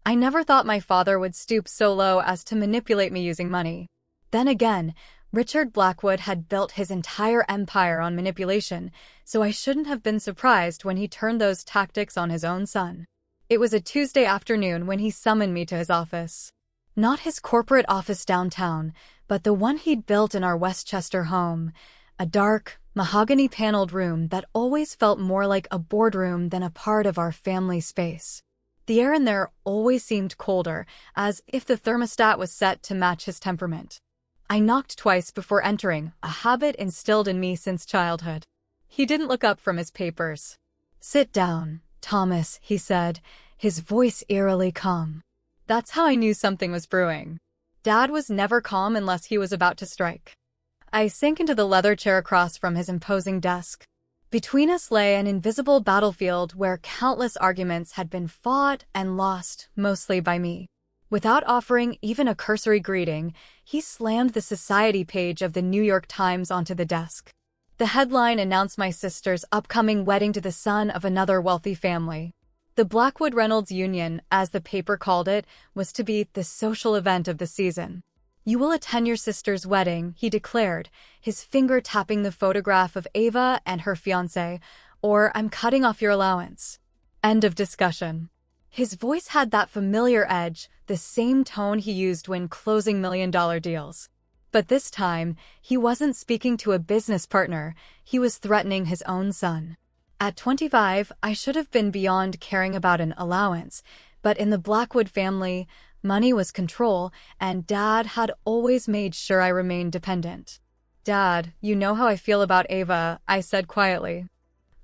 I never thought my father would stoop so low as to manipulate me using money. Then again, Richard Blackwood had built his entire empire on manipulation, so I shouldn't have been surprised when he turned those tactics on his own son. It was a Tuesday afternoon when he summoned me to his office. Not his corporate office downtown, but the one he'd built in our Westchester home, a dark, mahogany-paneled room that always felt more like a boardroom than a part of our family space. The air in there always seemed colder, as if the thermostat was set to match his temperament. I knocked twice before entering, a habit instilled in me since childhood. He didn't look up from his papers. "Sit down, Thomas," he said, his voice eerily calm. That's how I knew something was brewing. Dad was never calm unless he was about to strike. I sank into the leather chair across from his imposing desk. Between us lay an invisible battlefield where countless arguments had been fought and lost, mostly by me. Without offering even a cursory greeting, he slammed the society page of the New York Times onto the desk. The headline announced my sister's upcoming wedding to the son of another wealthy family. The Blackwood-Reynolds Union, as the paper called it, was to be the social event of the season. "You will attend your sister's wedding," he declared, his finger tapping the photograph of Ava and her fiancé, "or I'm cutting off your allowance." End of discussion. His voice had that familiar edge, the same tone he used when closing million-dollar deals. But this time, he wasn't speaking to a business partner, he was threatening his own son. At 25, I should have been beyond caring about an allowance, but in the Blackwood family, money was control, and Dad had always made sure I remained dependent. "Dad, you know how I feel about Ava," I said quietly.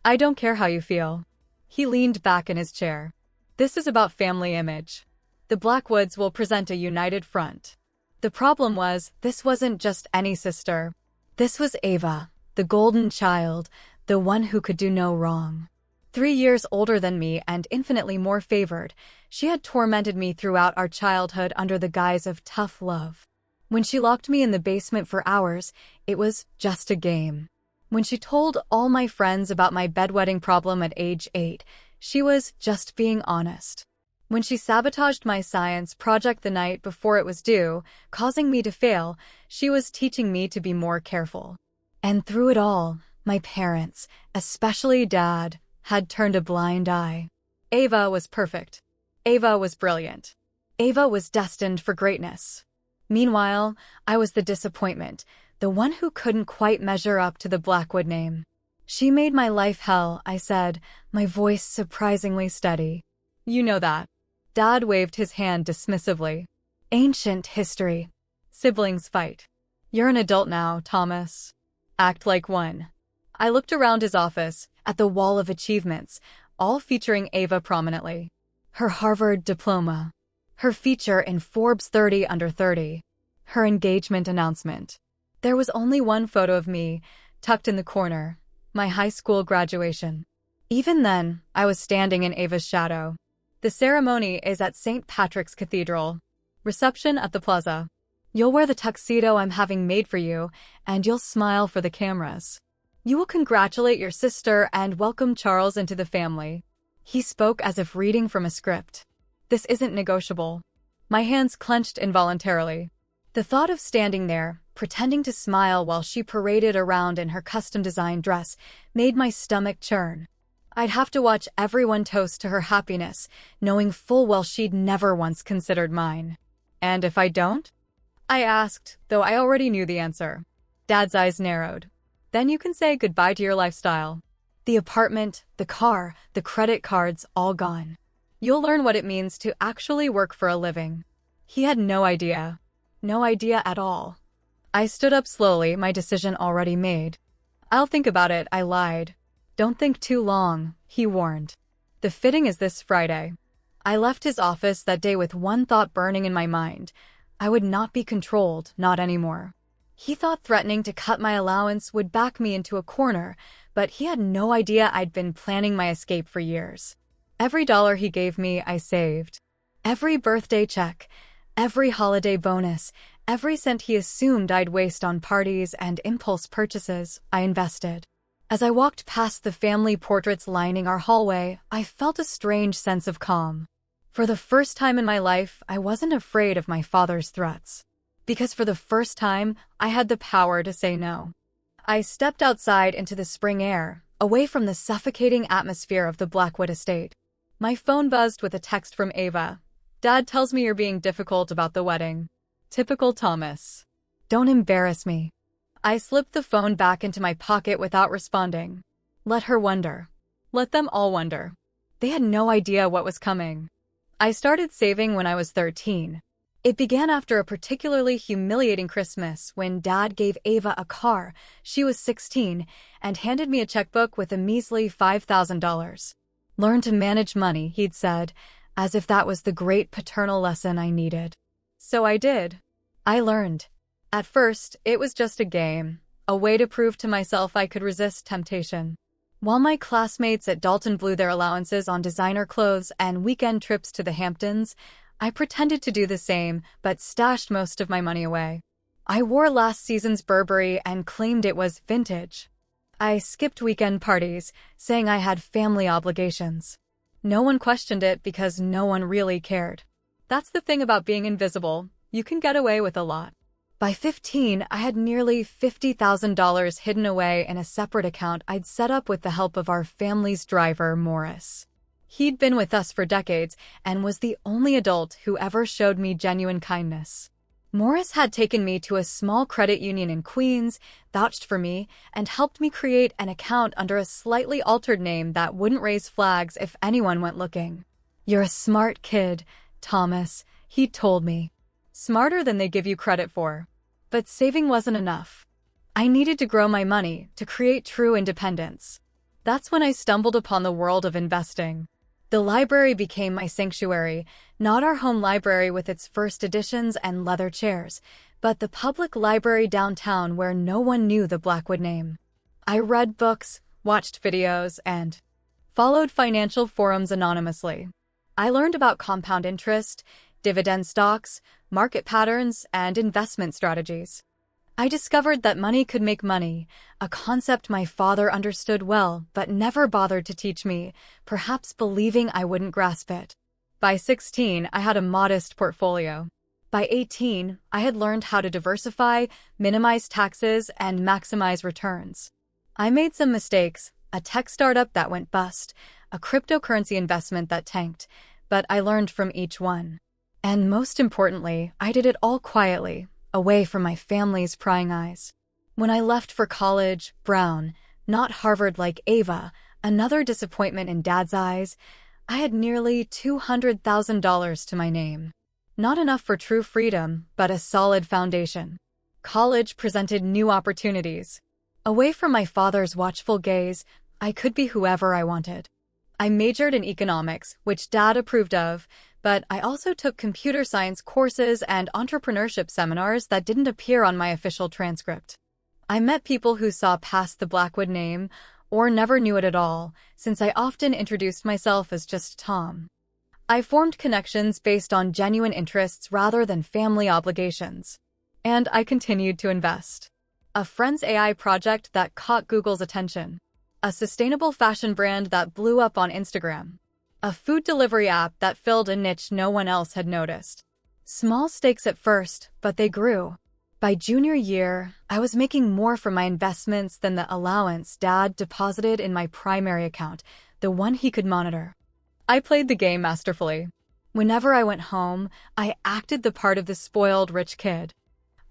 "I don't care how you feel." He leaned back in his chair. "This is about family image. The Blackwoods will present a united front." The problem was, this wasn't just any sister. This was Ava, the golden child, the one who could do no wrong. 3 years older than me and infinitely more favored, she had tormented me throughout our childhood under the guise of tough love. When she locked me in the basement for hours, it was just a game. When she told all my friends about my bedwetting problem at age 8, she was just being honest. When she sabotaged my science project the night before it was due, causing me to fail, she was teaching me to be more careful. And through it all, my parents, especially Dad, had turned a blind eye. Ava was perfect. Ava was brilliant. Ava was destined for greatness. Meanwhile, I was the disappointment, the one who couldn't quite measure up to the Blackwood name. "She made my life hell," I said, my voice surprisingly steady. "You know that." Dad waved his hand dismissively. "Ancient history. Siblings fight. You're an adult now, Thomas. Act like one." I looked around his office, at the wall of achievements, all featuring Ava prominently. Her Harvard diploma. Her feature in Forbes 30 Under 30. Her engagement announcement. There was only one photo of me, tucked in the corner, my high school graduation. Even then, I was standing in Ava's shadow. "The ceremony is at St. Patrick's Cathedral. Reception at the plaza. You'll wear the tuxedo I'm having made for you, and you'll smile for the cameras. You will congratulate your sister and welcome Charles into the family." He spoke as if reading from a script. "This isn't negotiable." My hands clenched involuntarily. The thought of standing there, pretending to smile while she paraded around in her custom-designed dress, made my stomach churn. I'd have to watch everyone toast to her happiness, knowing full well she'd never once considered mine. "And if I don't?" I asked, though I already knew the answer. Dad's eyes narrowed. "Then you can say goodbye to your lifestyle. The apartment, the car, the credit cards, all gone. You'll learn what it means to actually work for a living." He had no idea. No idea at all. I stood up slowly, my decision already made. "I'll think about it," I lied. "Don't think too long," he warned. "The fitting is this Friday." I left his office that day with one thought burning in my mind. I would not be controlled, not anymore. He thought threatening to cut my allowance would back me into a corner, but he had no idea I'd been planning my escape for years. Every dollar he gave me, I saved. Every birthday check, every holiday bonus, every cent he assumed I'd waste on parties and impulse purchases, I invested. As I walked past the family portraits lining our hallway, I felt a strange sense of calm. For the first time in my life, I wasn't afraid of my father's threats. Because for the first time, I had the power to say no. I stepped outside into the spring air, away from the suffocating atmosphere of the Blackwood estate. My phone buzzed with a text from Ava. "Dad tells me you're being difficult about the wedding." Typical Thomas. Don't embarrass me. I slipped the phone back into my pocket without responding. Let her wonder. Let them all wonder. They had no idea what was coming. I started saving when I was 13. It began after a particularly humiliating Christmas when Dad gave Ava a car, she was 16, and handed me a checkbook with a measly $5,000. Learn to manage money, he'd said, as if that was the great paternal lesson I needed. So I did. I learned. At first, it was just a game, a way to prove to myself I could resist temptation. While my classmates at Dalton blew their allowances on designer clothes and weekend trips to the Hamptons, I pretended to do the same, but stashed most of my money away. I wore last season's Burberry and claimed it was vintage. I skipped weekend parties, saying I had family obligations. No one questioned it because no one really cared. That's the thing about being invisible. You can get away with a lot. By 15, I had nearly $50,000 hidden away in a separate account I'd set up with the help of our family's driver, Morris. He'd been with us for decades and was the only adult who ever showed me genuine kindness. Morris had taken me to a small credit union in Queens, vouched for me, and helped me create an account under a slightly altered name that wouldn't raise flags if anyone went looking. "You're a smart kid, Thomas," he told me. Smarter than they give you credit for. But saving wasn't enough. I needed to grow my money to create true independence. That's when I stumbled upon the world of investing. The library became my sanctuary, not our home library with its first editions and leather chairs, but the public library downtown where no one knew the Blackwood name. I read books, watched videos, and followed financial forums anonymously. I learned about compound interest, dividend stocks, market patterns, and investment strategies. I discovered that money could make money, a concept my father understood well but never bothered to teach me, perhaps believing I wouldn't grasp it. By 16, I had a modest portfolio. By 18, I had learned how to diversify, minimize taxes, and maximize returns. I made some mistakes, a tech startup that went bust, a cryptocurrency investment that tanked, but I learned from each one. And most importantly, I did it all quietly, away from my family's prying eyes. When I left for college, Brown, not Harvard like Ava, another disappointment in Dad's eyes, I had nearly $200,000 to my name. Not enough for true freedom, but a solid foundation. College presented new opportunities. Away from my father's watchful gaze, I could be whoever I wanted. I majored in economics, which Dad approved of, but I also took computer science courses and entrepreneurship seminars that didn't appear on my official transcript. I met people who saw past the Blackwood name, or never knew it at all, since I often introduced myself as just Tom. I formed connections based on genuine interests rather than family obligations. And I continued to invest. A friend's AI project that caught Google's attention. A sustainable fashion brand that blew up on Instagram. A food delivery app that filled a niche no one else had noticed. Small stakes at first, but they grew. By junior year, I was making more from my investments than the allowance Dad deposited in my primary account, the one he could monitor. I played the game masterfully. Whenever I went home, I acted the part of the spoiled rich kid.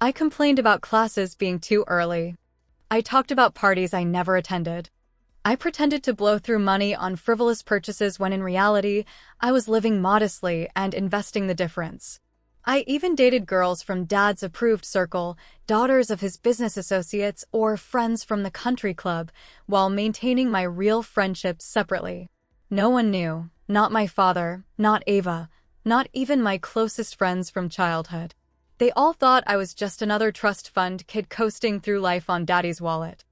I complained about classes being too early. I talked about parties I never attended. I pretended to blow through money on frivolous purchases when in reality, I was living modestly and investing the difference. I even dated girls from Dad's approved circle, daughters of his business associates, or friends from the country club, while maintaining my real friendships separately. No one knew, not my father, not Ava, not even my closest friends from childhood. They all thought I was just another trust fund kid coasting through life on Daddy's wallet.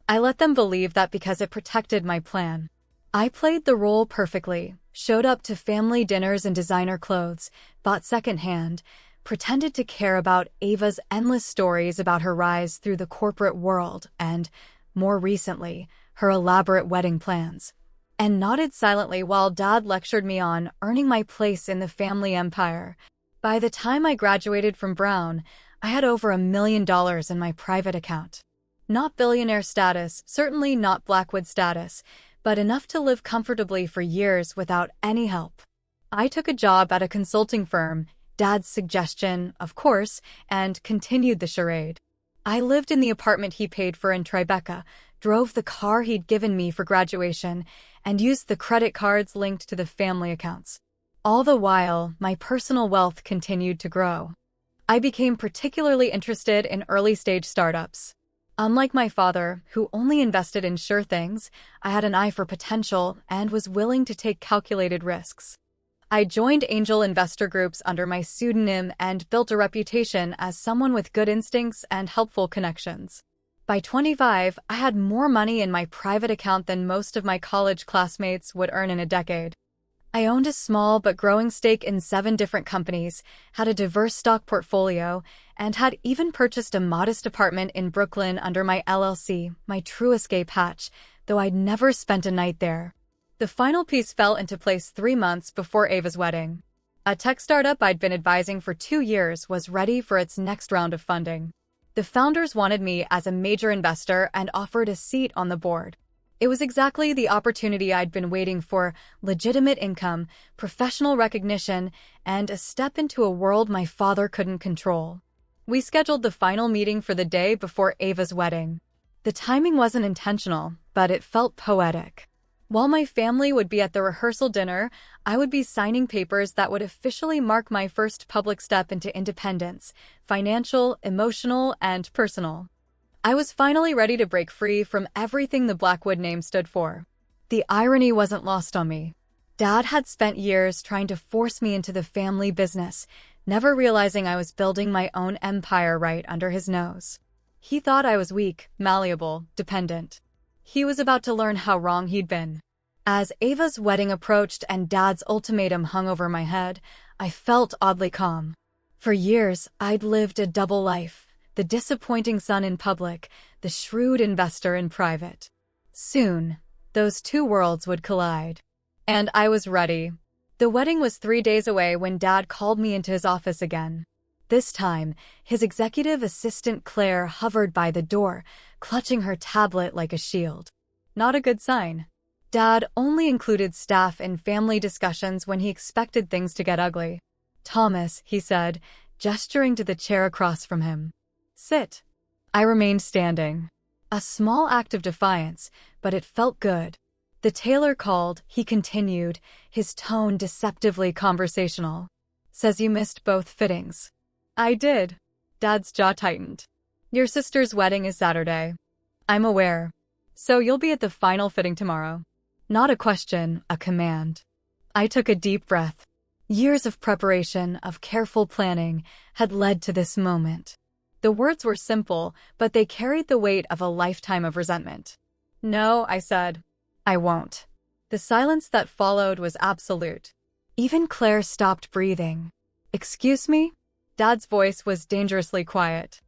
I let them believe that because it protected my plan. I played the role perfectly, showed up to family dinners in designer clothes, bought secondhand, pretended to care about Ava's endless stories about her rise through the corporate world and, more recently, her elaborate wedding plans. and nodded silently while Dad lectured me on earning my place in the family empire. By the time I graduated from Brown, I had over $1 million in my private account. Not billionaire status, certainly not Blackwood status, but enough to live comfortably for years without any help. I took a job at a consulting firm, Dad's suggestion, of course, and continued the charade. I lived in the apartment he paid for in Tribeca, drove the car he'd given me for graduation, and used the credit cards linked to the family accounts. All the while, my personal wealth continued to grow. I became particularly interested in early-stage startups. Unlike my father, who only invested in sure things, I had an eye for potential and was willing to take calculated risks. I joined angel investor groups under my pseudonym and built a reputation as someone with good instincts and helpful connections. By 25, I had more money in my private account than most of my college classmates would earn in a decade. I owned a small but growing stake in 7 different companies, had a diverse stock portfolio, and had even purchased a modest apartment in Brooklyn under my LLC, my true escape hatch, though I'd never spent a night there. The final piece fell into place 3 months before Ava's wedding. A tech startup I'd been advising for 2 years was ready for its next round of funding. The founders wanted me as a major investor and offered a seat on the board. It was exactly the opportunity I'd been waiting for: legitimate income, professional recognition, and a step into a world my father couldn't control. We scheduled the final meeting for the day before Ava's wedding. The timing wasn't intentional, but it felt poetic. While my family would be at the rehearsal dinner, I would be signing papers that would officially mark my first public step into independence: financial, emotional, and personal. I was finally ready to break free from everything the Blackwood name stood for. The irony wasn't lost on me. Dad had spent years trying to force me into the family business, never realizing I was building my own empire right under his nose. He thought I was weak, malleable, dependent. He was about to learn how wrong he'd been. As Ava's wedding approached and Dad's ultimatum hung over my head, I felt oddly calm. For years, I'd lived a double life: the disappointing son in public, the shrewd investor in private. Soon, those 2 worlds would collide. And I was ready. The wedding was 3 days away when Dad called me into his office again. This time, his executive assistant Claire hovered by the door, clutching her tablet like a shield. Not a good sign. Dad only included staff in family discussions when he expected things to get ugly. "Thomas," he said, gesturing to the chair across from him. "Sit." I remained standing. A small act of defiance, but it felt good. "The tailor called," he continued, his tone deceptively conversational. "Says you missed both fittings." I did. Dad's jaw tightened. "Your sister's wedding is Saturday." "I'm aware. So you'll be at the final fitting tomorrow." Not a question, a command. I took a deep breath. Years of preparation, of careful planning, had led to this moment. The words were simple, but they carried the weight of a lifetime of resentment. "No," I said. "I won't." The silence that followed was absolute. Even Claire stopped breathing. "Excuse me?" Dad's voice was dangerously quiet.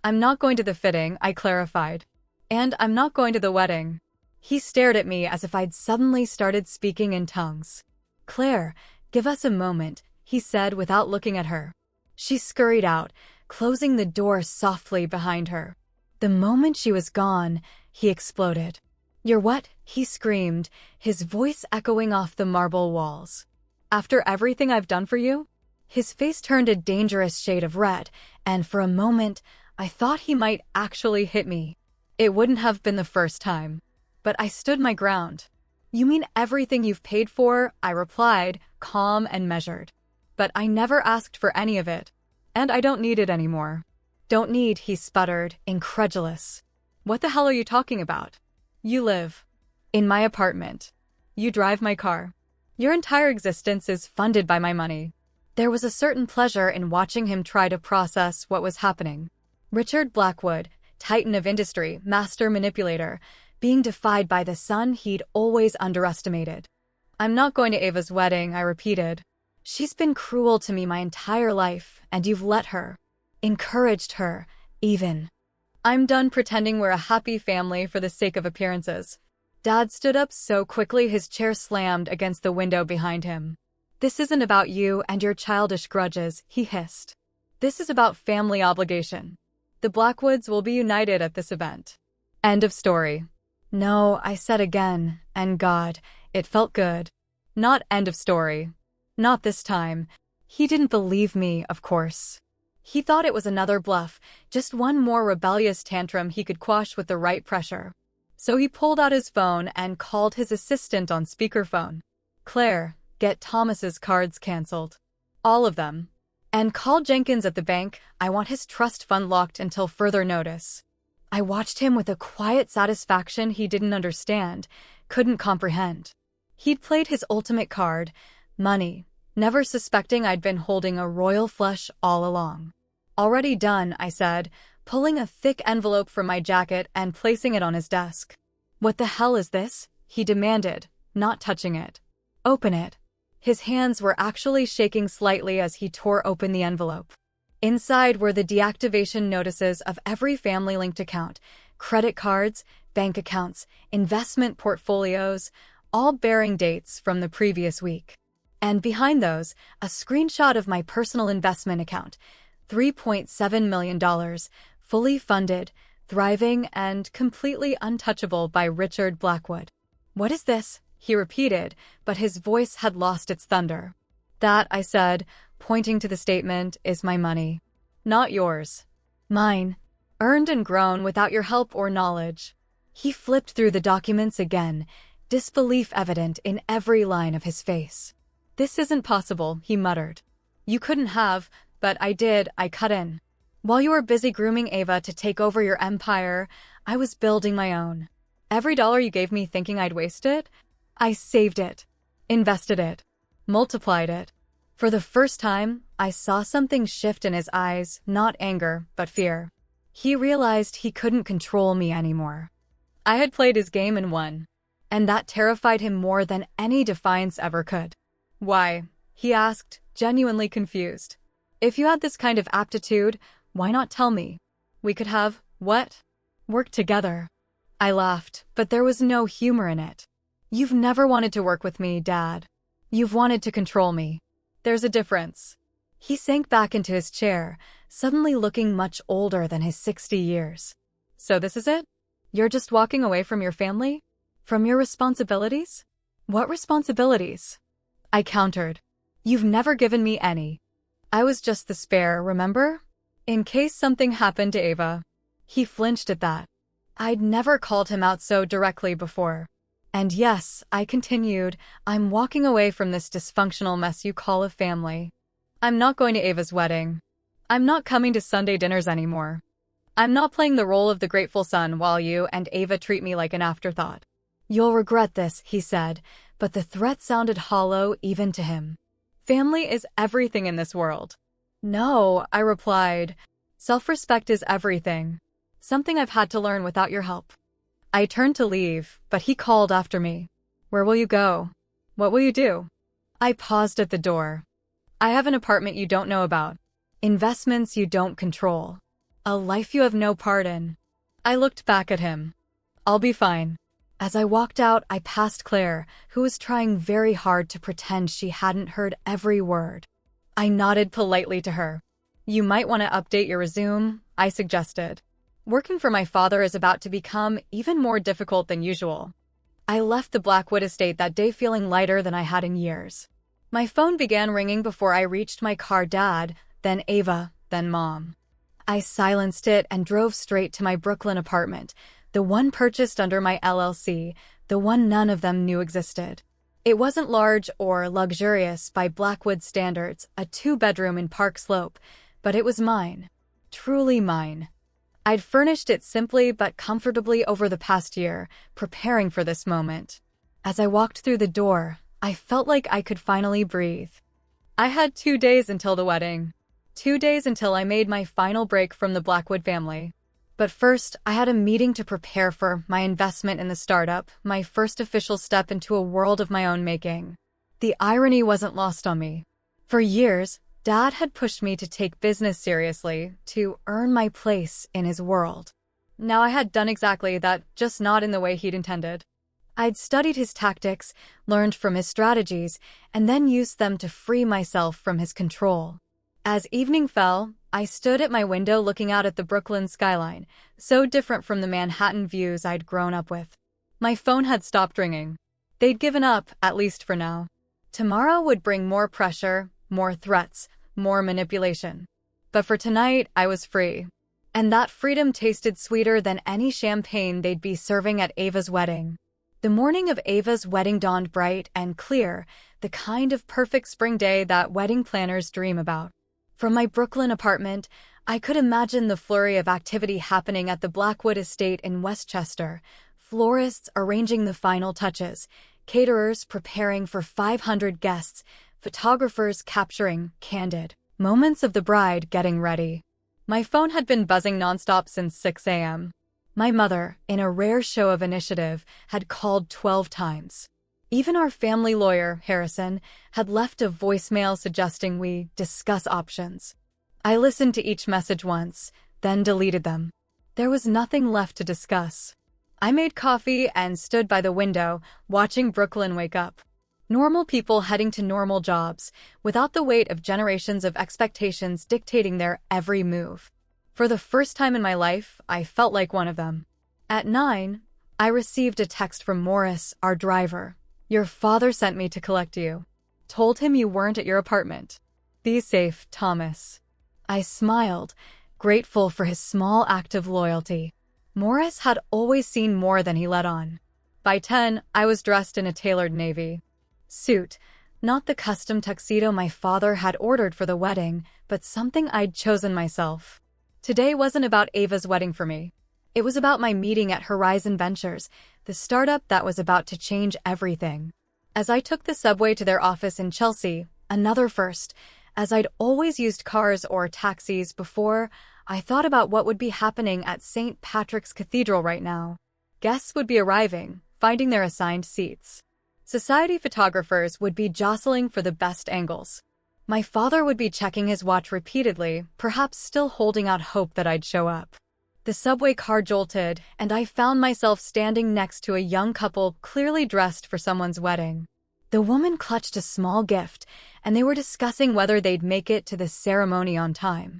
"I'm not going to the fitting," I clarified. "And I'm not going to the wedding." He stared at me as if I'd suddenly started speaking in tongues. "Claire, give us a moment," he said without looking at her. She scurried out, closing the door softly behind her. The moment she was gone, he exploded. "You're what?" he screamed, his voice echoing off the marble walls. "After everything I've done for you?" His face turned a dangerous shade of red, and for a moment, I thought he might actually hit me. It wouldn't have been the first time. But I stood my ground. "You mean everything you've paid for?" I replied, calm and measured. "But I never asked for any of it. And I don't need it anymore." "Don't need," he sputtered, incredulous. "What the hell are you talking about? You live in my apartment. You drive my car. Your entire existence is funded by my money." There was a certain pleasure in watching him try to process what was happening. Richard Blackwood, titan of industry, master manipulator, being defied by the son he'd always underestimated. "I'm not going to Ava's wedding," I repeated. "She's been cruel to me my entire life, and you've let her. Encouraged her, even. I'm done pretending we're a happy family for the sake of appearances." Dad stood up so quickly his chair slammed against the window behind him. "This isn't about you and your childish grudges," he hissed. "This is about family obligation. The Blackwoods will be united at this event." End of story. "No," I said again, and God, it felt good. Not end of story. Not this time. He didn't believe me, of course. He thought it was another bluff, just one more rebellious tantrum he could quash with the right pressure. So he pulled out his phone and called his assistant on speakerphone. "Claire, get Thomas's cards canceled. All of them. And call Jenkins at the bank. I want his trust fund locked until further notice." I watched him with a quiet satisfaction he didn't understand, couldn't comprehend. He'd played his ultimate card, money, never suspecting I'd been holding a royal flush all along. "Already done," I said, pulling a thick envelope from my jacket and placing it on his desk. "What the hell is this?" he demanded, not touching it. "Open it." His hands were actually shaking slightly as he tore open the envelope. Inside were the deactivation notices of every family-linked account, credit cards, bank accounts, investment portfolios, all bearing dates from the previous week. And behind those, a screenshot of my personal investment account, $3.7 million, fully funded, thriving, and completely untouchable by Richard Blackwood. "What is this?" he repeated, but his voice had lost its thunder. "That," I said, pointing to the statement, "is my money. Not yours. Mine. Earned and grown without your help or knowledge." He flipped through the documents again, disbelief evident in every line of his face. "This isn't possible," he muttered. "You couldn't have, but I did," I cut in. "While you were busy grooming Ava to take over your empire, I was building my own. Every dollar you gave me thinking I'd waste it, I saved it, invested it, multiplied it." For the first time, I saw something shift in his eyes, not anger, but fear. He realized he couldn't control me anymore. I had played his game and won, and that terrified him more than any defiance ever could. "Why?" he asked, genuinely confused. "If you had this kind of aptitude, why not tell me? We could have, what? Work together." I laughed, but there was no humor in it. "You've never wanted to work with me, Dad. You've wanted to control me. There's a difference." He sank back into his chair, suddenly looking much older than his 60 years. "So this is it? You're just walking away from your family? From your responsibilities?" "What responsibilities?" I countered. "You've never given me any. I was just the spare, remember? In case something happened to Ava." He flinched at that. I'd never called him out so directly before. "And yes," I continued, "I'm walking away from this dysfunctional mess you call a family. I'm not going to Ava's wedding. I'm not coming to Sunday dinners anymore. I'm not playing the role of the grateful son while you and Ava treat me like an afterthought." "You'll regret this," he said, but the threat sounded hollow even to him. "Family is everything in this world." "No," I replied. "Self-respect is everything. Something I've had to learn without your help." I turned to leave, but he called after me. "Where will you go? What will you do?" I paused at the door. "I have an apartment you don't know about. Investments you don't control. A life you have no part in." I looked back at him. "I'll be fine." As I walked out, I passed Claire, who was trying very hard to pretend she hadn't heard every word. I nodded politely to her. "You might want to update your resume," I suggested. "Working for my father is about to become even more difficult than usual." I left the Blackwood estate that day feeling lighter than I had in years. My phone began ringing before I reached my car. Dad, then Ava, then Mom. I silenced it and drove straight to my Brooklyn apartment, the one purchased under my LLC, the one none of them knew existed. It wasn't large or luxurious by Blackwood standards, a 2-bedroom in Park Slope, but it was mine. Truly mine. I'd furnished it simply but comfortably over the past year, preparing for this moment. As I walked through the door, I felt like I could finally breathe. I had 2 days until the wedding. 2 days until I made my final break from the Blackwood family. But first, I had a meeting to prepare for my investment in the startup, my first official step into a world of my own making. The irony wasn't lost on me. For years, Dad had pushed me to take business seriously, to earn my place in his world. Now I had done exactly that, just not in the way he'd intended. I'd studied his tactics, learned from his strategies, and then used them to free myself from his control. As evening fell, I stood at my window looking out at the Brooklyn skyline, so different from the Manhattan views I'd grown up with. My phone had stopped ringing. They'd given up, at least for now. Tomorrow would bring more pressure, more threats, more manipulation. But for tonight, I was free. And that freedom tasted sweeter than any champagne they'd be serving at Ava's wedding. The morning of Ava's wedding dawned bright and clear, the kind of perfect spring day that wedding planners dream about. From my Brooklyn apartment, I could imagine the flurry of activity happening at the Blackwood estate in Westchester, florists arranging the final touches, caterers preparing for 500 guests, photographers capturing candid moments of the bride getting ready. My phone had been buzzing nonstop since 6 a.m. My mother, in a rare show of initiative, had called 12 times. Even our family lawyer, Harrison, had left a voicemail suggesting we discuss options. I listened to each message once, then deleted them. There was nothing left to discuss. I made coffee and stood by the window, watching Brooklyn wake up. Normal people heading to normal jobs, without the weight of generations of expectations dictating their every move. For the first time in my life, I felt like one of them. At 9, I received a text from Morris, our driver. "Your father sent me to collect you. Told him you weren't at your apartment. Be safe, Thomas." I smiled, grateful for his small act of loyalty. Morris had always seen more than he let on. By 10, I was dressed in a tailored navy suit, not the custom tuxedo my father had ordered for the wedding, but something I'd chosen myself. Today wasn't about Ava's wedding for me. It was about my meeting at Horizon Ventures, the startup that was about to change everything. As I took the subway to their office in Chelsea, another first, as I'd always used cars or taxis before, I thought about what would be happening at St. Patrick's Cathedral right now. Guests would be arriving, finding their assigned seats. Society photographers would be jostling for the best angles. My father would be checking his watch repeatedly, perhaps still holding out hope that I'd show up. The subway car jolted, and I found myself standing next to a young couple clearly dressed for someone's wedding. The woman clutched a small gift, and they were discussing whether they'd make it to the ceremony on time.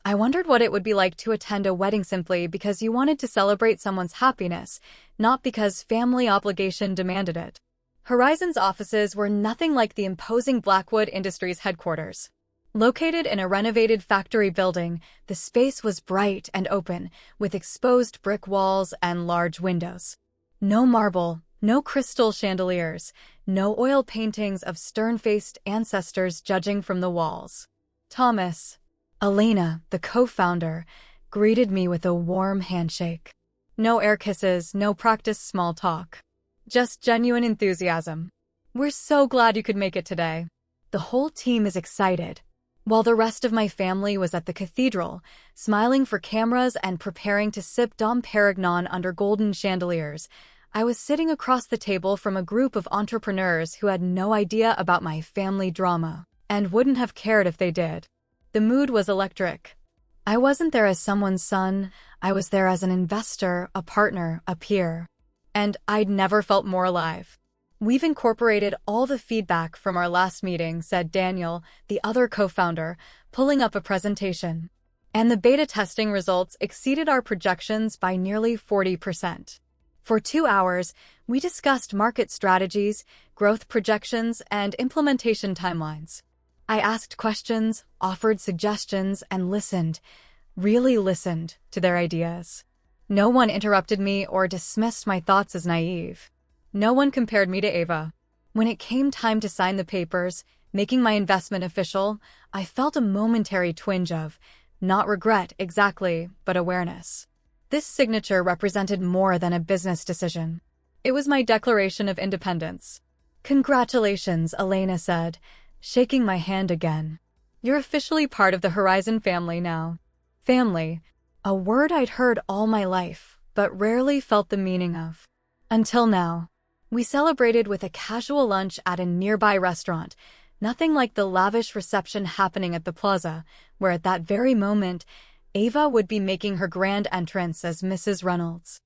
I wondered what it would be like to attend a wedding simply because you wanted to celebrate someone's happiness, not because family obligation demanded it. Horizon's offices were nothing like the imposing Blackwood Industries headquarters. Located in a renovated factory building, the space was bright and open, with exposed brick walls and large windows. No marble, no crystal chandeliers, no oil paintings of stern-faced ancestors judging from the walls. Thomas, Elena, the co-founder, greeted me with a warm handshake. No air kisses, no practiced small talk. Just genuine enthusiasm. "We're so glad you could make it today. The whole team is excited." While the rest of my family was at the cathedral, smiling for cameras and preparing to sip Dom Perignon under golden chandeliers, I was sitting across the table from a group of entrepreneurs who had no idea about my family drama, and wouldn't have cared if they did. The mood was electric. I wasn't there as someone's son, I was there as an investor, a partner, a peer. And I'd never felt more alive. "We've incorporated all the feedback from our last meeting," said Daniel, the other co-founder, pulling up a presentation. "And the beta testing results exceeded our projections by nearly 40%. For 2 hours, we discussed market strategies, growth projections, and implementation timelines. I asked questions, offered suggestions, and listened, really listened, to their ideas. No one interrupted me or dismissed my thoughts as naive. No one compared me to Ava. When it came time to sign the papers, making my investment official, I felt a momentary twinge of, not regret exactly, but awareness. This signature represented more than a business decision. It was my declaration of independence. "Congratulations," Elena said, shaking my hand again. "You're officially part of the Horizon family now." Family. A word I'd heard all my life, but rarely felt the meaning of. Until now. We celebrated with a casual lunch at a nearby restaurant, nothing like the lavish reception happening at the plaza, where at that very moment, Ava would be making her grand entrance as Mrs. Reynolds.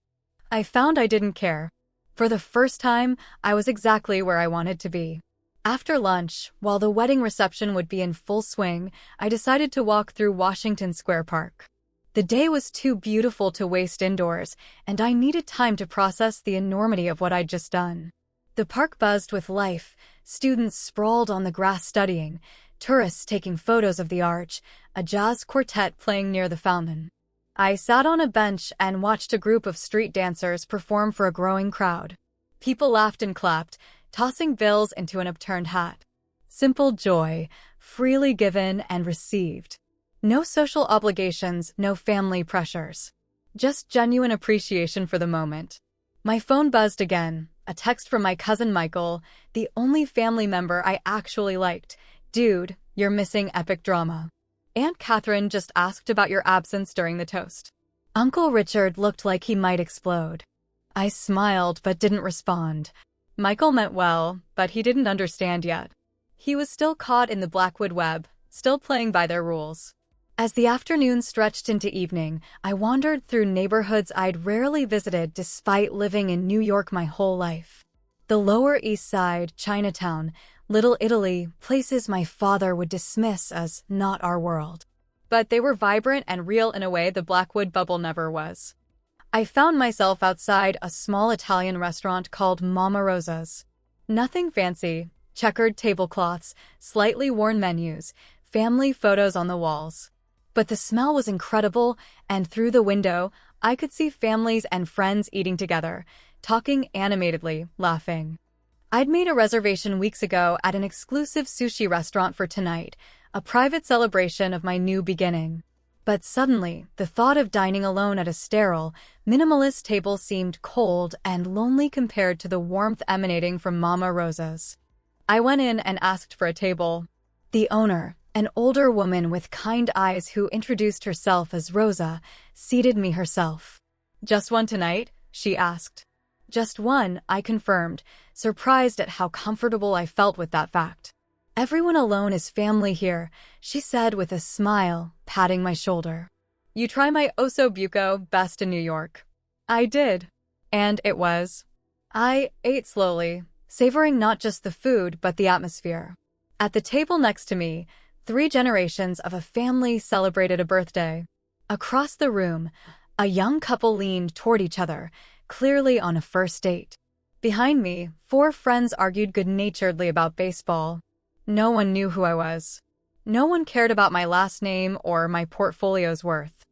I found I didn't care. For the first time, I was exactly where I wanted to be. After lunch, while the wedding reception would be in full swing, I decided to walk through Washington Square Park. The day was too beautiful to waste indoors, and I needed time to process the enormity of what I'd just done. The park buzzed with life, students sprawled on the grass studying, tourists taking photos of the arch, a jazz quartet playing near the fountain. I sat on a bench and watched a group of street dancers perform for a growing crowd. People laughed and clapped, tossing bills into an upturned hat. Simple joy, freely given and received. No social obligations, no family pressures. Just genuine appreciation for the moment. My phone buzzed again, a text from my cousin Michael, the only family member I actually liked. Dude, you're missing epic drama. Aunt Catherine just asked about your absence during the toast. Uncle Richard looked like he might explode. I smiled but didn't respond. Michael meant well, but he didn't understand yet. He was still caught in the Blackwood web, still playing by their rules. As the afternoon stretched into evening, I wandered through neighborhoods I'd rarely visited despite living in New York my whole life. The Lower East Side, Chinatown, Little Italy, places my father would dismiss as not our world. But they were vibrant and real in a way the Blackwood bubble never was. I found myself outside a small Italian restaurant called Mama Rosa's. Nothing fancy, checkered tablecloths, slightly worn menus, family photos on the walls. But the smell was incredible, and through the window, I could see families and friends eating together, talking animatedly, laughing. I'd made a reservation weeks ago at an exclusive sushi restaurant for tonight, a private celebration of my new beginning. But suddenly, the thought of dining alone at a sterile, minimalist table seemed cold and lonely compared to the warmth emanating from Mama Rosa's. I went in and asked for a table. The owner, an older woman with kind eyes who introduced herself as Rosa, seated me herself. "Just one tonight?" she asked. "Just one," I confirmed, surprised at how comfortable I felt with that fact. "Everyone alone is family here," she said with a smile, patting my shoulder. "You try my osso buco, best in New York." I did. And it was. I ate slowly, savoring not just the food but the atmosphere. At the table next to me, 3 generations of a family celebrated a birthday. Across the room, a young couple leaned toward each other, clearly on a first date. Behind me, 4 friends argued good-naturedly about baseball. No one knew who I was. No one cared about my last name or my portfolio's worth.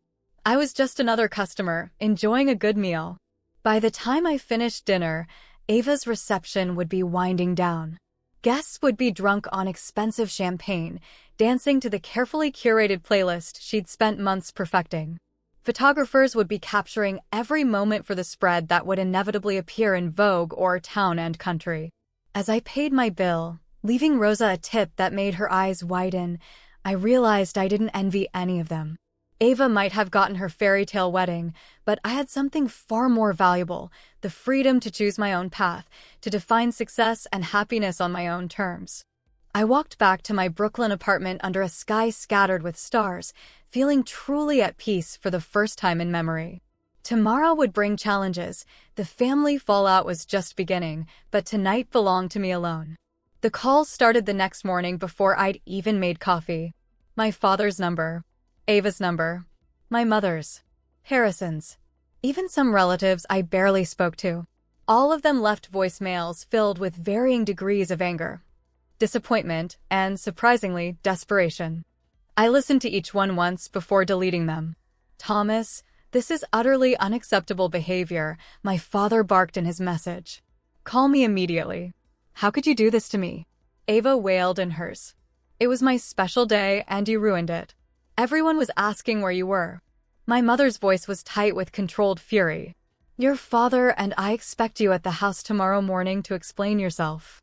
I was just another customer, enjoying a good meal. By the time I finished dinner, Ava's reception would be winding down. Guests would be drunk on expensive champagne, dancing to the carefully curated playlist she'd spent months perfecting. Photographers would be capturing every moment for the spread that would inevitably appear in Vogue or Town and Country. As I paid my bill, leaving Rosa a tip that made her eyes widen, I realized I didn't envy any of them. Ava might have gotten her fairy tale wedding, but I had something far more valuable, the freedom to choose my own path, to define success and happiness on my own terms. I walked back to my Brooklyn apartment under a sky scattered with stars, feeling truly at peace for the first time in memory. Tomorrow would bring challenges. The family fallout was just beginning, but tonight belonged to me alone. The calls started the next morning before I'd even made coffee. My father's number. Ava's number. My mother's. Harrison's. Even some relatives I barely spoke to. All of them left voicemails filled with varying degrees of anger, disappointment, and, surprisingly, desperation. I listened to each one once before deleting them. "Thomas, this is utterly unacceptable behavior," my father barked in his message. "Call me immediately." "How could you do this to me?" Ava wailed in hers. "It was my special day and you ruined it. Everyone was asking where you were." My mother's voice was tight with controlled fury. "Your father and I expect you at the house tomorrow morning to explain yourself."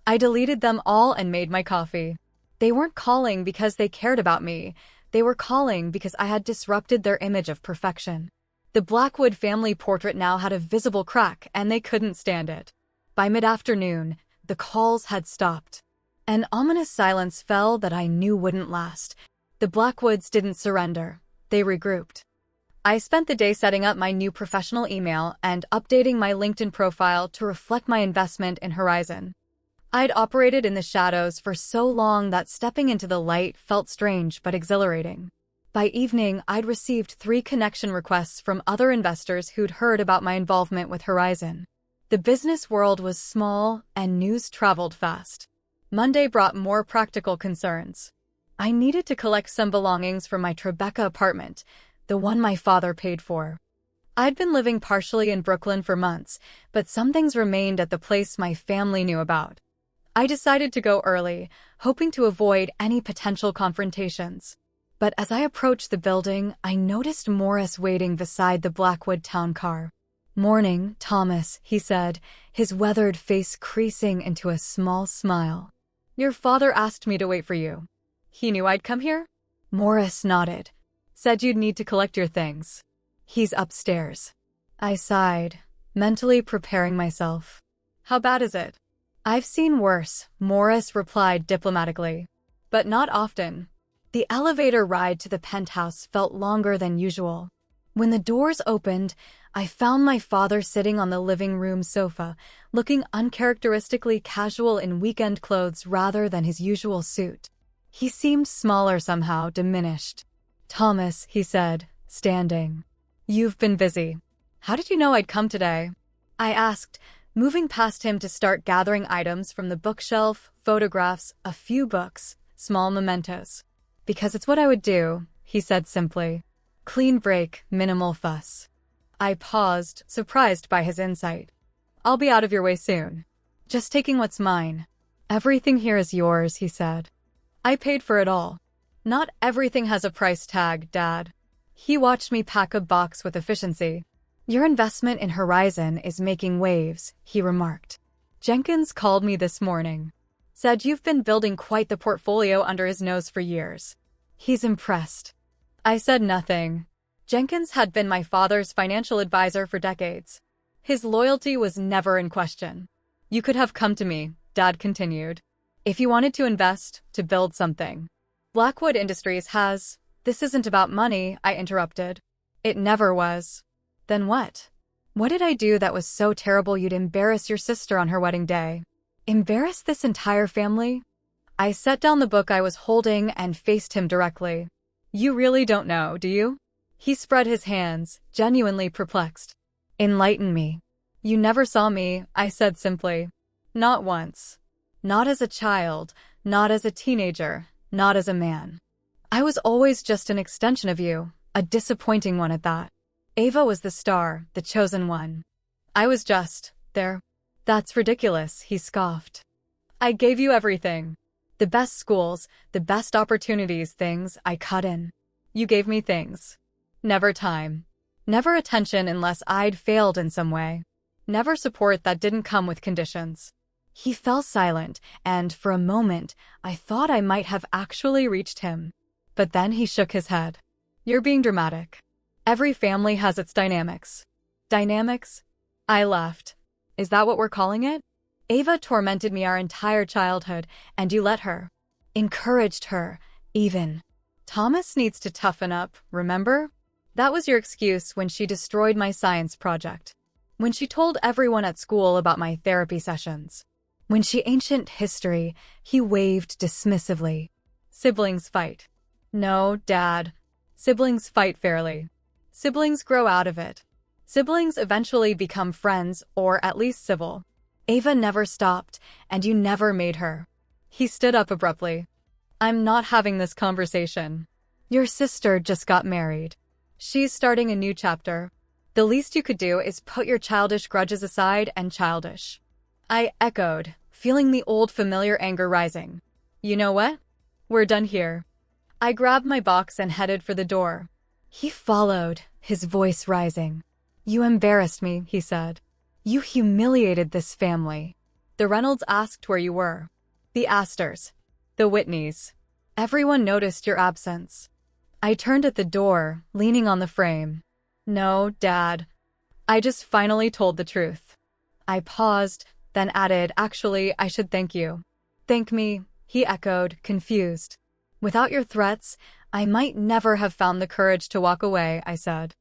I deleted them all and made my coffee. They weren't calling because they cared about me. They were calling because I had disrupted their image of perfection. The Blackwood family portrait now had a visible crack, and they couldn't stand it. By mid-afternoon, the calls had stopped. An ominous silence fell that I knew wouldn't last. The Blackwoods didn't surrender. They regrouped. I spent the day setting up my new professional email and updating my LinkedIn profile to reflect my investment in Horizon. I'd operated in the shadows for so long that stepping into the light felt strange but exhilarating. By evening, I'd received 3 connection requests from other investors who'd heard about my involvement with Horizon. The business world was small and news traveled fast. Monday brought more practical concerns. I needed to collect some belongings from my Tribeca apartment, the one my father paid for. I'd been living partially in Brooklyn for months, but some things remained at the place my family knew about. I decided to go early, hoping to avoid any potential confrontations. But as I approached the building, I noticed Morris waiting beside the Blackwood town car. "Morning, Thomas," he said, his weathered face creasing into a small smile. "Your father asked me to wait for you. He knew I'd come here?" Morris nodded. "Said you'd need to collect your things. He's upstairs." I sighed, mentally preparing myself. "How bad is it?" "I've seen worse," Morris replied diplomatically. "But not often." The elevator ride to the penthouse felt longer than usual. When the doors opened, I found my father sitting on the living room sofa, looking uncharacteristically casual in weekend clothes rather than his usual suit. He seemed smaller somehow, diminished. "Thomas," he said, standing. "You've been busy. How did you know I'd come today?" I asked, moving past him to start gathering items from the bookshelf, photographs, a few books, small mementos. "Because it's what I would do," he said simply. "Clean break, minimal fuss." I paused, surprised by his insight. "I'll be out of your way soon. Just taking what's mine." "Everything here is yours," he said. "I paid for it all." "Not everything has a price tag, Dad." He watched me pack a box with efficiency. "Your investment in Horizon is making waves," he remarked. "Jenkins called me this morning. Said you've been building quite the portfolio under his nose for years. He's impressed." I said nothing. Jenkins had been my father's financial advisor for decades. His loyalty was never in question. "You could have come to me," Dad continued, "if you wanted to invest, to build something. Blackwood Industries has—" "This isn't about money," I interrupted. "It never was." "Then what? What did I do that was so terrible you'd embarrass your sister on her wedding day? Embarrass this entire family?" I set down the book I was holding and faced him directly. "You really don't know, do you?" He spread his hands, genuinely perplexed. "Enlighten me." "You never saw me," I said simply. "Not once. Not as a child, not as a teenager, not as a man. I was always just an extension of you, a disappointing one at that. Ava was the star, the chosen one. I was just there." "That's ridiculous," he scoffed. "I gave you everything. The best schools, the best opportunities, things I cut in. You gave me things. Never time. Never attention unless I'd failed in some way. Never support that didn't come with conditions." He fell silent, and for a moment, I thought I might have actually reached him. But then he shook his head. "You're being dramatic. Every family has its dynamics." "Dynamics?" I laughed. "Is that what we're calling it? Ava tormented me our entire childhood, and you let her. Encouraged her, even. Thomas needs to toughen up, remember? That was your excuse when she destroyed my science project. When she told everyone at school about my therapy sessions. When she ancient history," he waved dismissively. "Siblings fight." "No, Dad. Siblings fight fairly. Siblings grow out of it. Siblings eventually become friends, or at least civil. Ava never stopped, and you never made her." He stood up abruptly. "I'm not having this conversation. Your sister just got married. She's starting a new chapter. The least you could do is put your childish grudges aside and childish." I echoed, feeling the old familiar anger rising. "You know what? We're done here." I grabbed my box and headed for the door. He followed, his voice rising. "You embarrassed me," he said. "You humiliated this family. The Reynolds asked where you were. The Astors. The Whitneys. Everyone noticed your absence." I turned at the door, leaning on the frame. "No, Dad. I just finally told the truth." I paused, then added, "Actually, I should thank you." "Thank me," he echoed, confused. "Without your threats, I might never have found the courage to walk away," I said.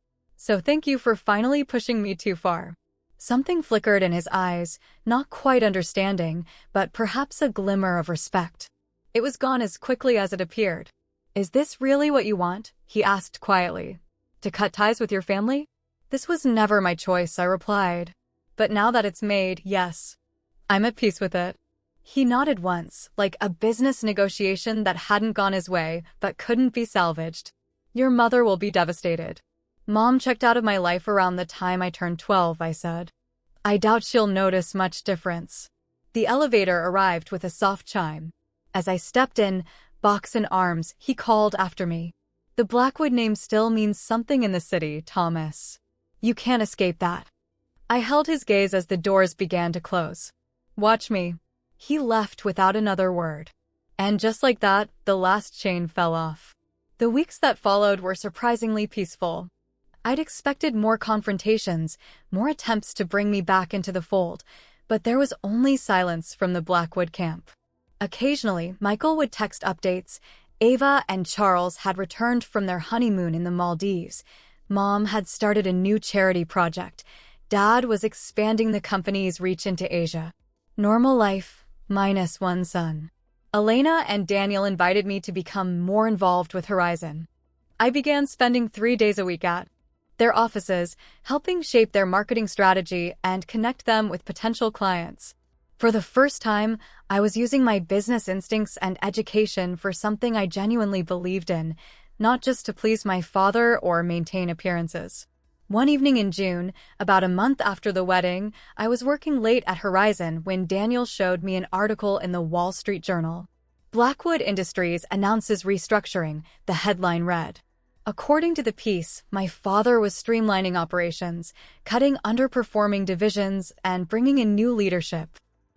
So thank you for finally pushing me too far. Something flickered in his eyes, not quite understanding, but perhaps a glimmer of respect. It was gone as quickly as it appeared. Is this really what you want? He asked quietly. To cut ties with your family? This was never my choice, I replied. But now that it's made, yes. I'm at peace with it. He nodded once, like a business negotiation that hadn't gone his way but couldn't be salvaged. Your mother will be devastated. Mom checked out of my life around the time I turned 12, I said. I doubt she'll notice much difference. The elevator arrived with a soft chime. As I stepped in, box in arms, he called after me. The Blackwood name still means something in the city, Thomas. You can't escape that. I held his gaze as the doors began to close. Watch me. He left without another word. And just like that, the last chain fell off. The weeks that followed were surprisingly peaceful. I'd expected more confrontations, more attempts to bring me back into the fold, but there was only silence from the Blackwood camp. Occasionally, Michael would text updates. Ava and Charles had returned from their honeymoon in the Maldives. Mom had started a new charity project. Dad was expanding the company's reach into Asia. Normal life, minus one son. Elena and Daniel invited me to become more involved with Horizon. I began spending 3 days a week at their offices, helping shape their marketing strategy and connect them with potential clients. For the first time, I was using my business instincts and education for something I genuinely believed in, not just to please my father or maintain appearances. One evening in June, about a month after the wedding, I was working late at Horizon when Daniel showed me an article in the Wall Street Journal. Blackwood Industries announces restructuring, the headline read. According to the piece, my father was streamlining operations, cutting underperforming divisions, and bringing in new leadership.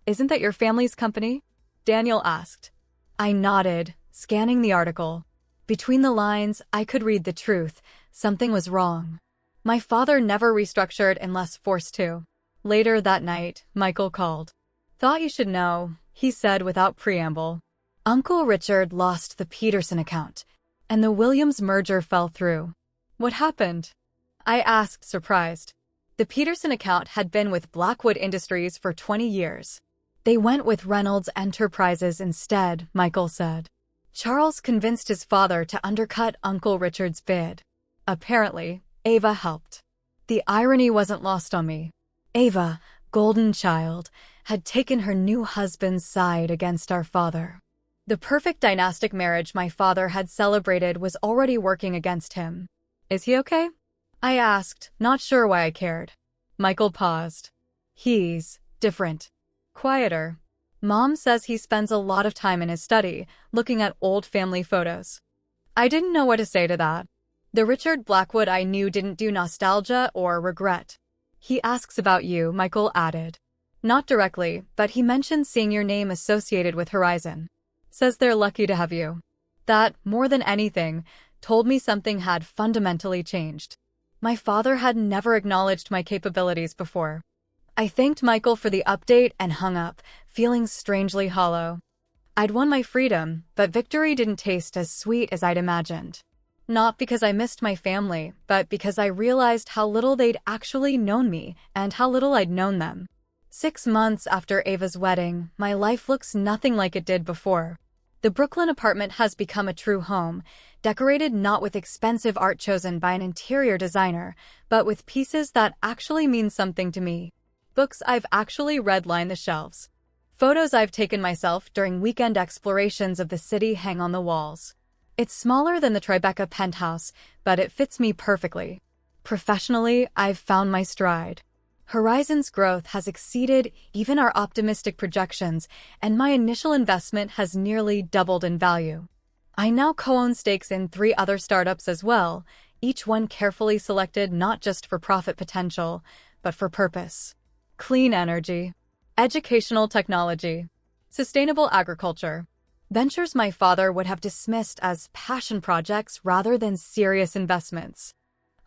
Isn't that your family's company? Daniel asked. I nodded, scanning the article. Between the lines, I could read the truth. Something was wrong. My father never restructured unless forced to. Later that night, Michael called. Thought you should know, he said without preamble. Uncle Richard lost the Peterson account, and the Williams merger fell through. What happened? I asked, surprised. The Peterson account had been with Blackwood Industries for 20 years. They went with Reynolds Enterprises instead, Michael said. Charles convinced his father to undercut Uncle Richard's bid. Apparently, Ava helped. The irony wasn't lost on me. Ava, golden child, had taken her new husband's side against our father. The perfect dynastic marriage my father had celebrated was already working against him. Is he okay? I asked, not sure why I cared. Michael paused. He's different. Quieter. Mom says he spends a lot of time in his study, looking at old family photos. I didn't know what to say to that. The Richard Blackwood I knew didn't do nostalgia or regret. He asks about you, Michael added. Not directly, but he mentioned seeing your name associated with Horizon. Says they're lucky to have you. That, more than anything, told me something had fundamentally changed. My father had never acknowledged my capabilities before. I thanked Michael for the update and hung up, feeling strangely hollow. I'd won my freedom, but victory didn't taste as sweet as I'd imagined. Not because I missed my family, but because I realized how little they'd actually known me and how little I'd known them. 6 months after Ava's wedding, my life looks nothing like it did before. The Brooklyn apartment has become a true home, decorated not with expensive art chosen by an interior designer, but with pieces that actually mean something to me. Books I've actually read line the shelves. Photos I've taken myself during weekend explorations of the city hang on the walls. It's smaller than the Tribeca penthouse, but it fits me perfectly. Professionally, I've found my stride. Horizon's growth has exceeded even our optimistic projections, and my initial investment has nearly doubled in value. I now co-own stakes in 3 other startups as well, each one carefully selected not just for profit potential, but for purpose. Clean energy, educational technology, sustainable agriculture. Ventures my father would have dismissed as passion projects rather than serious investments.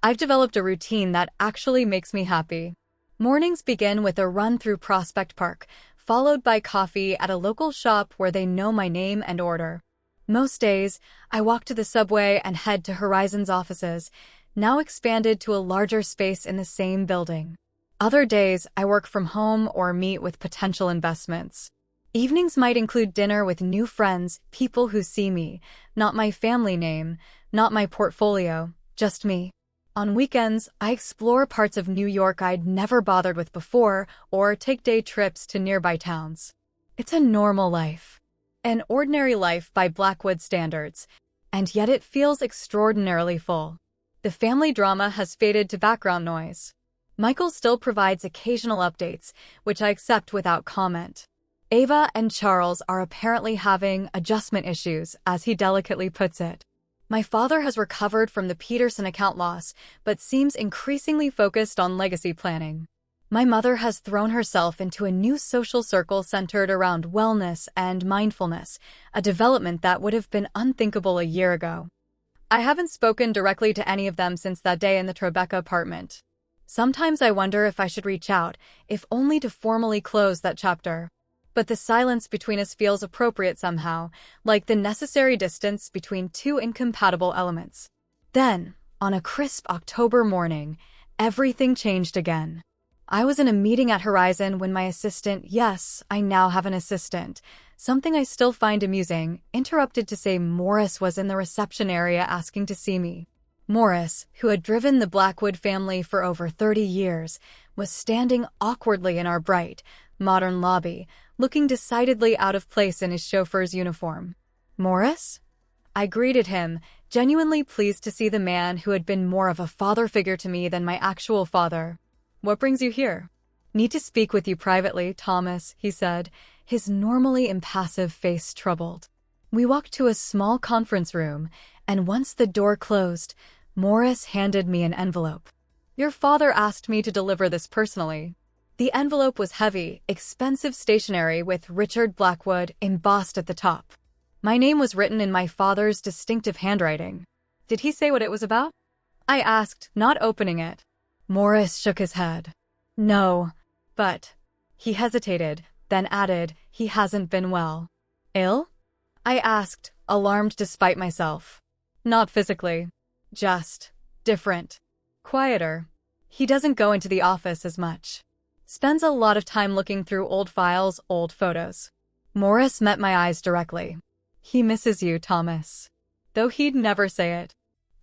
I've developed a routine that actually makes me happy. Mornings begin with a run through Prospect Park, followed by coffee at a local shop where they know my name and order. Most days, I walk to the subway and head to Horizon's offices. now expanded to a larger space in the same building. Other days, I work from home or meet with potential investments. Evenings might include dinner with new friends, people who see me, not my family name, not my portfolio, just me. On weekends, I explore parts of New York I'd never bothered with before or take day trips to nearby towns. It's a normal life. An ordinary life by Blackwood standards, and yet it feels extraordinarily full. The family drama has faded to background noise. Michael still provides occasional updates, which I accept without comment. Ava and Charles are apparently having adjustment issues, as he delicately puts it. My father has recovered from the Peterson account loss, but seems increasingly focused on legacy planning. My mother has thrown herself into a new social circle centered around wellness and mindfulness, a development that would have been unthinkable a year ago. I haven't spoken directly to any of them since that day in the Tribeca apartment. Sometimes I wonder if I should reach out, if only to formally close that chapter. But the silence between us feels appropriate somehow, like the necessary distance between two incompatible elements. Then, on a crisp October morning, everything changed again. I was in a meeting at Horizon when my assistant, yes, I now have an assistant, something I still find amusing, interrupted to say Morris was in the reception area asking to see me. Morris, who had driven the Blackwood family for over 30 years, was standing awkwardly in our bright, modern lobby, looking decidedly out of place in his chauffeur's uniform. Morris? I greeted him, genuinely pleased to see the man who had been more of a father figure to me than my actual father. What brings you here? Need to speak with you privately, Thomas, he said, his normally impassive face troubled. We walked to a small conference room, and once the door closed, Morris handed me an envelope. Your father asked me to deliver this personally. The envelope was heavy, expensive stationery with Richard Blackwood embossed at the top. My name was written in my father's distinctive handwriting. Did he say what it was about? I asked, not opening it. Morris shook his head. No, but... He hesitated, then added, he hasn't been well. Ill? I asked, alarmed despite myself. Not physically. Just different. Quieter. He doesn't go into the office as much. Spends a lot of time looking through old files, old photos. Morris met my eyes directly. He misses you, Thomas. Though he'd never say it.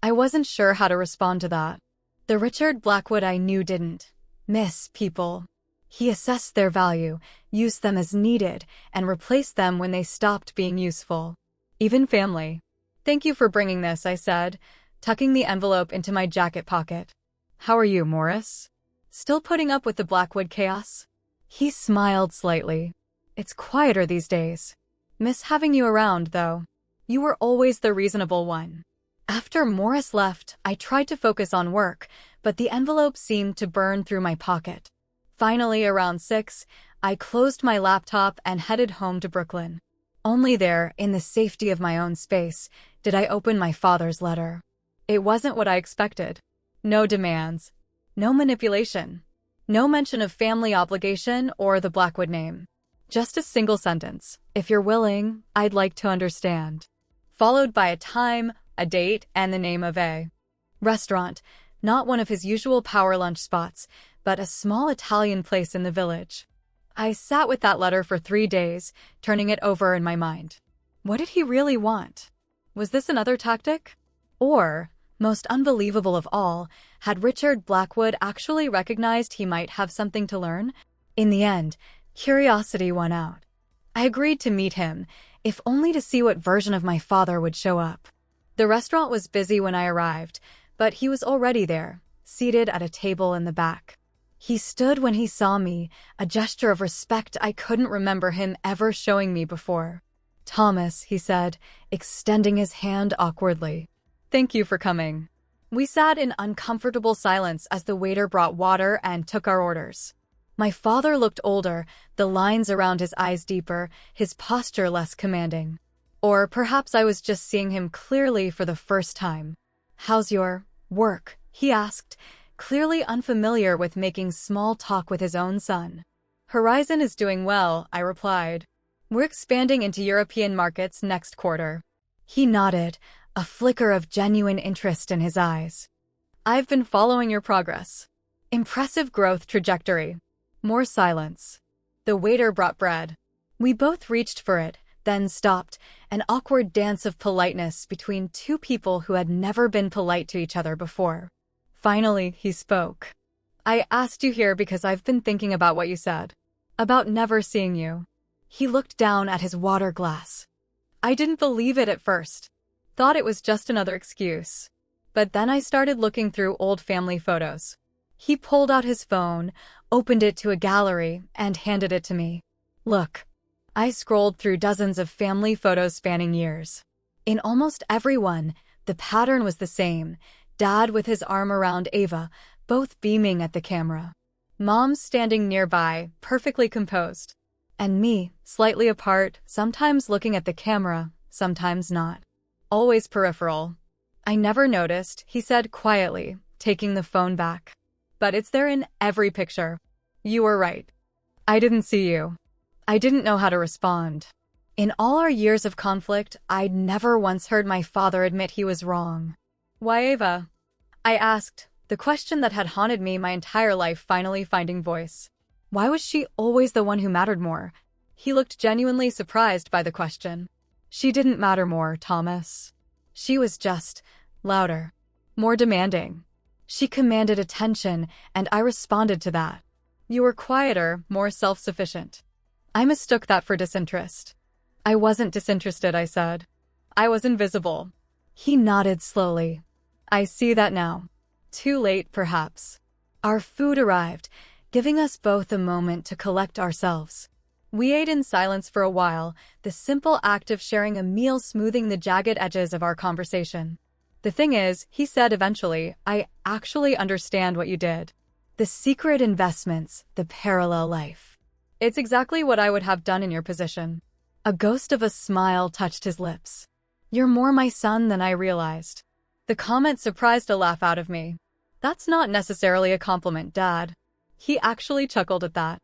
I wasn't sure how to respond to that. The Richard Blackwood I knew didn't miss people. He assessed their value, used them as needed, and replaced them when they stopped being useful. Even family. Thank you for bringing this, I said, tucking the envelope into my jacket pocket. How are you, Morris? Still putting up with the Blackwood chaos? He smiled slightly. It's quieter these days. Miss having you around, though. You were always the reasonable one. After Morris left, I tried to focus on work, but the envelope seemed to burn through my pocket. Finally, around 6, I closed my laptop and headed home to Brooklyn. Only there, in the safety of my own space, did I open my father's letter. It wasn't what I expected. No demands. No manipulation. No mention of family obligation or the Blackwood name. Just a single sentence. If you're willing, I'd like to understand. Followed by a time, a date, and the name of a restaurant, not one of his usual power lunch spots, but a small Italian place in the village. I sat with that letter for 3 days, turning it over in my mind. What did he really want? Was this another tactic? Or, most unbelievable of all, had Richard Blackwood actually recognized he might have something to learn? In the end, curiosity won out. I agreed to meet him, if only to see what version of my father would show up. The restaurant was busy when I arrived, but he was already there, seated at a table in the back. He stood when he saw me, a gesture of respect I couldn't remember him ever showing me before. Thomas, he said, extending his hand awkwardly. Thank you for coming. We sat in uncomfortable silence as the waiter brought water and took our orders. My father looked older, the lines around his eyes deeper, his posture less commanding. Or perhaps I was just seeing him clearly for the first time. How's your work? He asked, clearly unfamiliar with making small talk with his own son. Horizon is doing well, I replied. We're expanding into European markets next quarter. He nodded, a flicker of genuine interest in his eyes. I've been following your progress. Impressive growth trajectory. More silence. The waiter brought bread. We both reached for it, then stopped, an awkward dance of politeness between two people who had never been polite to each other before. Finally, he spoke. I asked you here because I've been thinking about what you said. About never seeing you. He looked down at his water glass. I didn't believe it at first. Thought it was just another excuse. But then I started looking through old family photos. He pulled out his phone, opened it to a gallery, and handed it to me. Look. I scrolled through dozens of family photos spanning years. In almost every one, the pattern was the same. Dad with his arm around Ava, both beaming at the camera. Mom standing nearby, perfectly composed. And me, slightly apart, sometimes looking at the camera, sometimes not. Always peripheral. I never noticed, he said quietly, taking the phone back. But it's there in every picture. You were right. I didn't see you. I didn't know how to respond. In all our years of conflict, I'd never once heard my father admit he was wrong. Why Ava? I asked, the question that had haunted me my entire life finally finding voice. Why was she always the one who mattered more? He looked genuinely surprised by the question. She didn't matter more, Thomas. She was just louder, more demanding. She commanded attention, and I responded to that. You were quieter, more self-sufficient. I mistook that for disinterest. I wasn't disinterested, I said. I was invisible. He nodded slowly. I see that now. Too late, perhaps. Our food arrived, giving us both a moment to collect ourselves. We ate in silence for a while, the simple act of sharing a meal smoothing the jagged edges of our conversation. The thing is, he said eventually, I actually understand what you did. The secret investments, the parallel life. It's exactly what I would have done in your position. A ghost of a smile touched his lips. You're more my son than I realized. The comment surprised a laugh out of me. That's not necessarily a compliment, Dad. He actually chuckled at that.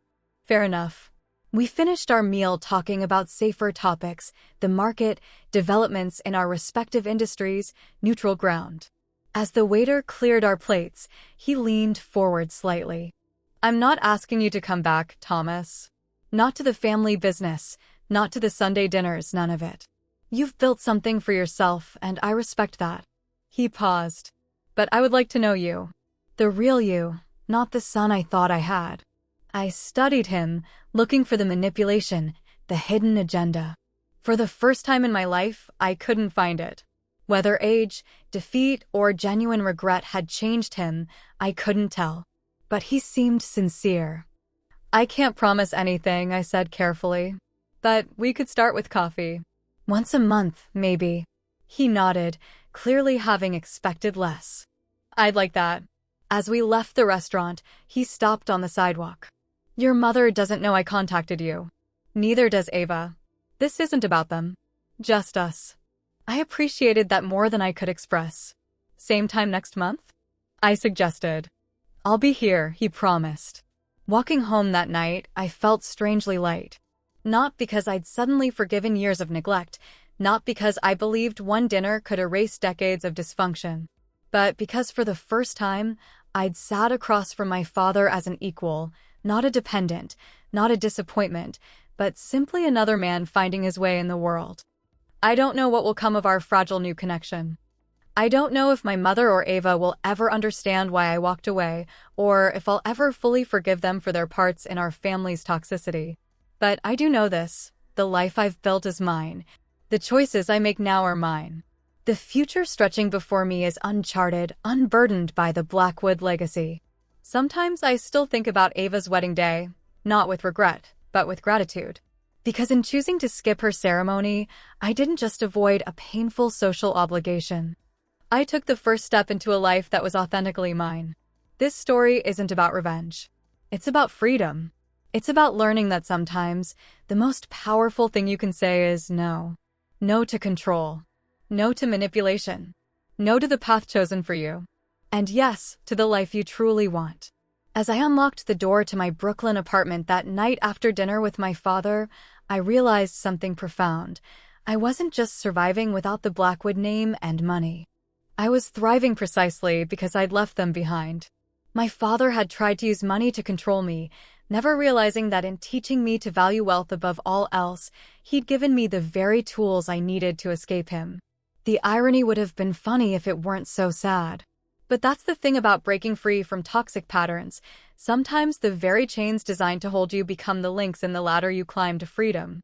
Fair enough. We finished our meal talking about safer topics, the market, developments in our respective industries, neutral ground. As the waiter cleared our plates, he leaned forward slightly. I'm not asking you to come back, Thomas. Not to the family business, not to the Sunday dinners, none of it. You've built something for yourself, and I respect that. He paused. But I would like to know you. The real you, not the son I thought I had. I studied him, looking for the manipulation, the hidden agenda. For the first time in my life, I couldn't find it. Whether age, defeat, or genuine regret had changed him, I couldn't tell. But he seemed sincere. I can't promise anything, I said carefully. But we could start with coffee. Once a month, maybe. He nodded, clearly having expected less. I'd like that. As we left the restaurant, he stopped on the sidewalk. Your mother doesn't know I contacted you. Neither does Ava. This isn't about them. Just us. I appreciated that more than I could express. Same time next month? I suggested. I'll be here, he promised. Walking home that night, I felt strangely light. Not because I'd suddenly forgiven years of neglect, not because I believed one dinner could erase decades of dysfunction, but because for the first time, I'd sat across from my father as an equal, not a dependent, not a disappointment, but simply another man finding his way in the world. I don't know what will come of our fragile new connection. I don't know if my mother or Ava will ever understand why I walked away, or if I'll ever fully forgive them for their parts in our family's toxicity. But I do know this: the life I've built is mine. The choices I make now are mine. The future stretching before me is uncharted, unburdened by the Blackwood legacy. Sometimes I still think about Ava's wedding day, not with regret, but with gratitude. Because in choosing to skip her ceremony, I didn't just avoid a painful social obligation. I took the first step into a life that was authentically mine. This story isn't about revenge. It's about freedom. It's about learning that sometimes the most powerful thing you can say is no. No to control. No to manipulation. No to the path chosen for you. And yes, to the life you truly want. As I unlocked the door to my Brooklyn apartment that night after dinner with my father, I realized something profound. I wasn't just surviving without the Blackwood name and money. I was thriving precisely because I'd left them behind. My father had tried to use money to control me, never realizing that in teaching me to value wealth above all else, he'd given me the very tools I needed to escape him. The irony would have been funny if it weren't so sad. But that's the thing about breaking free from toxic patterns. Sometimes the very chains designed to hold you become the links in the ladder you climb to freedom.